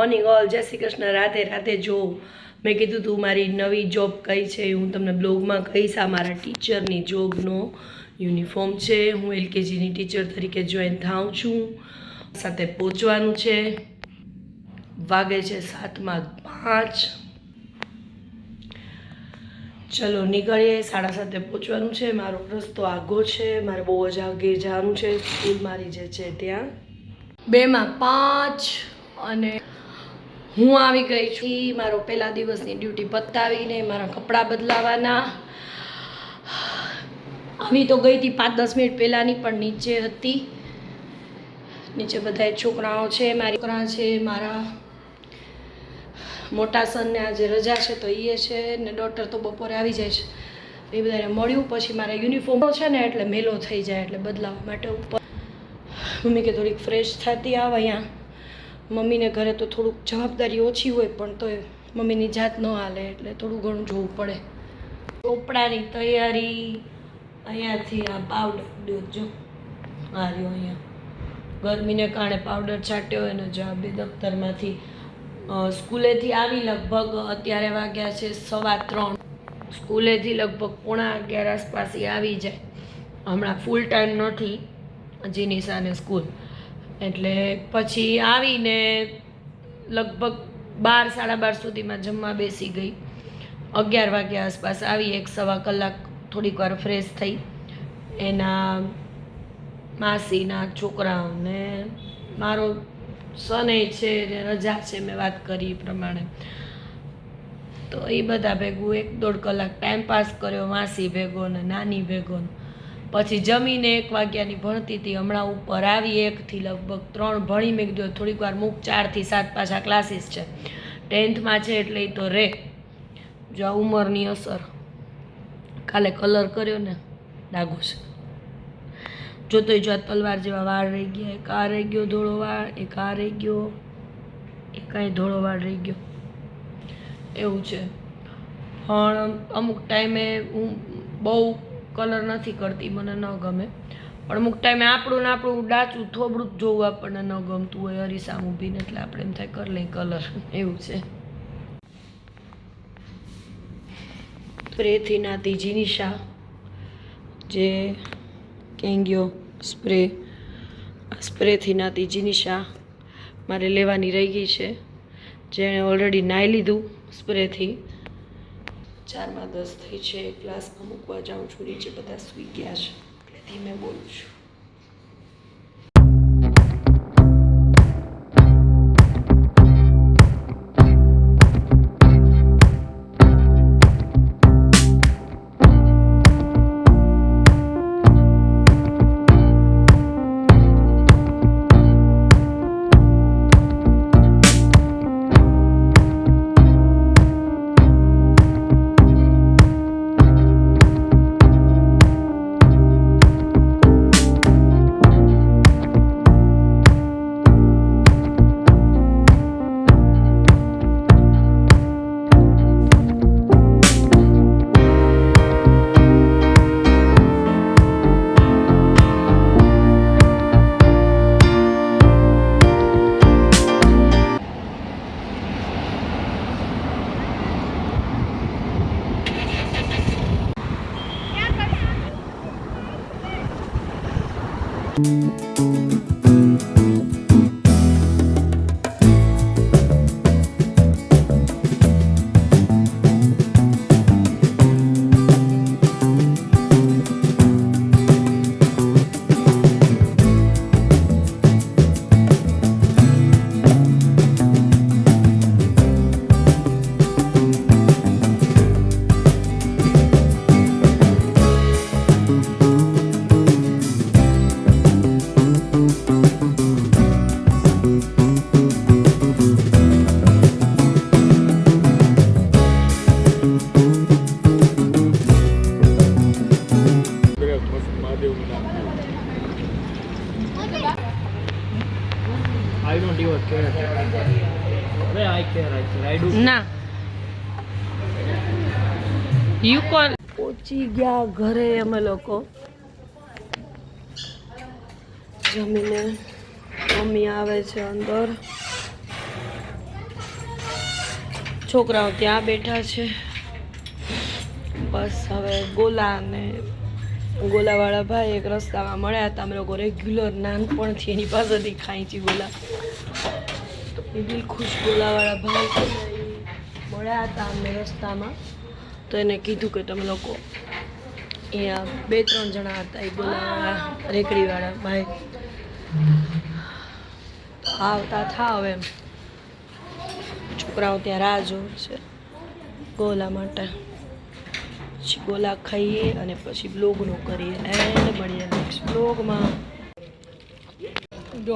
Morning all, જય શ્રી કૃષ્ણ, રાધે રાધે. જો મેં કીધું તું મારી નવી જોબ કઈ છે હું તમને બ્લોગમાં કહીશ. આ મારા ટીચરની જોબનો યુનિફોર્મ છે. હું એલકેજીની ટીચર તરીકે જોઈન થાઉં છું. સાથે પહોંચવાનું છે. વાગે છે 7:05. ચલો નીકળીએ. 7:30 પહોંચવાનું છે. મારો રસ્તો આગો છે. મારે બહુ જ આગે જવાનું છે. સ્કૂલ મારી જે છે ત્યાં 2:05 અને હું આવી ગઈ છું. મારો પહેલા દિવસની ડ્યુટી પતાવીને મારા કપડાં બદલાવાના. આવી તો ગઈ હતી 5-10 મિનિટ પહેલાંની, પણ નીચે હતી. નીચે બધા છોકરાઓ છે. મારી છોકરા છે. મારા મોટા સનને આજે રજા છે તો એ છે ને ડોટર તો બપોરે આવી જાય છે. એ બધાને મળ્યું. પછી મારા યુનિફોર્મ છે ને એટલે મેલો થઈ જાય એટલે બદલાવવા માટે ઉપર મમ્મી કે થોડીક ફ્રેશ થતી આવ. અહીંયા મમ્મીને ઘરે તો થોડુંક જવાબદારી ઓછી હોય પણ તોય મમ્મીની જાત ન હાલે એટલે થોડું ઘણું જોવું પડે. કપડાની તૈયારી અહીંયાથી આ પાવડર જો આ રહ્યો અહીંયા ગરમીને કારણે પાવડર છાંટ્યો હોય ને જો આ બે દફતરમાંથી સ્કૂલેથી આવી લગભગ અત્યારે વાગ્યા છે 3:15. સ્કૂલેથી લગભગ 11:15 આસપાસ આવી જાય. હમણાં ફૂલ ટાઈમ નથી જીનિસાને સ્કૂલ એટલે પછી આવીને લગભગ 12-12:30 સુધીમાં જમવા બેસી ગઈ. 11 વાગ્યા આસપાસ આવી. 1-1.25 કલાક થોડીક વાર ફ્રેશ થઈ. એના માસીના છોકરાઓને મારો સને છે ને રજા છે મેં વાત કરી એ પ્રમાણે, તો એ બધા ભેગું 1-1.5 કલાક ટાઈમ પાસ કર્યો. માસી ભેગો ને નાની ભેગો. પછી જમીને 1 વાગ્યાની ભણતી હતી. હમણાં ઉપર આવી 1 થી લગભગ 3 ભણી. મેં કીધું થોડીક વાર મૂક. 4 થી 7 પાછા ક્લાસીસ છે. 10th છે એટલે એ તો રે. જો આ ઉંમરની અસર. કાલે કલર કર્યો ને ડાઘો છે. જોતોય જો તલવાર જેવા વાળ રહી ગયા. એક આ રહી ગયો ધોળો વાળ, એક આ રહી ગયો, એક કાંઈ ધોળો વાળ રહી ગયો. એવું છે. પણ અમુક ટાઈમે હું બહુ કલર નથી કરતી, મને ન ગમે. પણ અમુક ટાઈમે આપણું ડાચું થોબડું જ જોવું આપણને ન ગમતું હોય અરીસામ ઊભીને, એટલે આપણે એમ થાય કરી લઈ કલર. એવું છે. સ્પ્રેથી નાતી જીનિશા જે ક્યાં ગયો સ્પ્રે. સ્પ્રેથી નાતી જીનિશા મારે લેવાની રહી ગઈ છે. જેણે ઓલરેડી નાહી લીધું સ્પ્રેથી. 4:10 થઈ છે. ક્લાસમાં મૂકવા જાઉં છું. નીચે બધા સૂઈ ગયા છે એટલે ધીમે બોલું છું. I don't even care. Where I care, I do. ના યુ કોણ. પહોંચી ગયા ઘરે અમે લોકો. જમીને મમ્મી આવે છે અંદર. છોકરાઓ ત્યાં બેઠા છે. બસ હવે ગોલા અને ગોલાવાળા ભાઈ એક રસ્તામાં મળ્યા હતા. અમે લોકો રેગ્યુલર નાનપણથી એની પાસેથી ખાઈ છીએ ગોલા. તો એ દિલ ખુશ ગોલાવાળા ભાઈ છે ને, એ મળ્યા હતા અમને રસ્તામાં. તો એને કીધું કે તમે લોકો અહીંયા 2-3 જણા હતા એ ગોલાવાળા રેકડીવાળા ભાઈ આવતા થાવ એમ. છોકરાઓ ત્યાં રાહ જોવે છે ગોલા માટે. પછી ગોલા ખાઈએ અને પછી બ્લોગનું કરીએ. એન્ડ મળીએ નેક્સ્ટ બ્લોગમાં. જો